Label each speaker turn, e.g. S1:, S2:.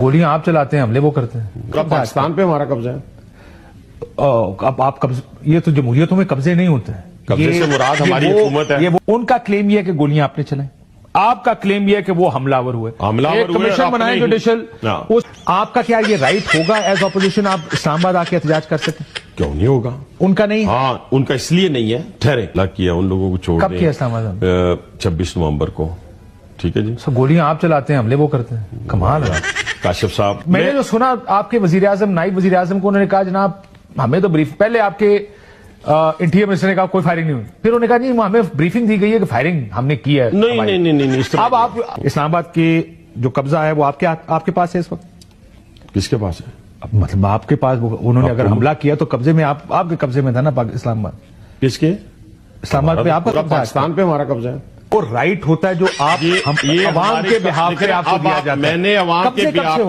S1: گولیاں آپ چلاتے ہیں، حملے وہ کرتے ہیں.
S2: کب پاکستان پہ ہمارا قبضہ ہے؟
S1: اب آپ قبض، یہ تو جمہوریتوں میں قبضے نہیں ہوتے ہیں.
S2: قبضے سے مراد ہماری حکومت ہے.
S1: ان کا کلیم یہ ہے کہ گولیاں آپ نے چلائیں. آپ کا کلیم یہ ہے کہ وہ حملہ آور ہوئے. ایک کمیشن بنائے جوڈیشل. آپ کا کیا یہ رائٹ ہوگا ایز اپوزیشن آپ اسلام آباد آ کے احتجاج کر سکیں؟
S2: کیوں نہیں ہوگا؟
S1: ان کا نہیں.
S2: ہاں ان کا اس لیے نہیں ہے. ٹھہرے کیا ان لوگوں کو چھوڑ دیں.
S1: کب کیا اسلام آباد؟
S2: 26 نومبر کو. ٹھیک ہے جی.
S1: گولیاں آپ چلاتے ہیں، حملے وہ کرتے ہیں. کمال ہے.
S2: کاشف صاحب
S1: میں نے جو سنا آپ کے وزیر اعظم، نائب وزیر اعظم کو، انہوں نے کہا جناب ہمیں تو بریف، پہلے آپ کے انٹیریئر منسٹر نے کہا کوئی فائرنگ نہیں ہوئی، پھر انہوں نے کہا نہیں ہمیں بریفنگ دی گئی ہے کہ فائرنگ ہم نے کی ہے.
S2: نہیں.
S1: اب آپ اسلام آباد کے جو قبضہ ہے وہ آپ کے پاس ہے اس وقت؟
S2: کس کے پاس ہے؟
S1: مطلب آپ کے پاس، انہوں نے اگر حملہ کیا تو قبضے میں آپ کے قبضے میں تھا نا اسلام آباد.
S2: کس کے؟
S1: اسلام آباد پہ آپ کا قبضہ ہے.
S2: پاکستان پہ ہمارا قبضہ ہے.
S1: اور رائٹ ہوتا ہے جو آپ عوام کے بہاف پہ آپ کو دیا جاتا ہے.
S2: میں نے عوام کے بہاف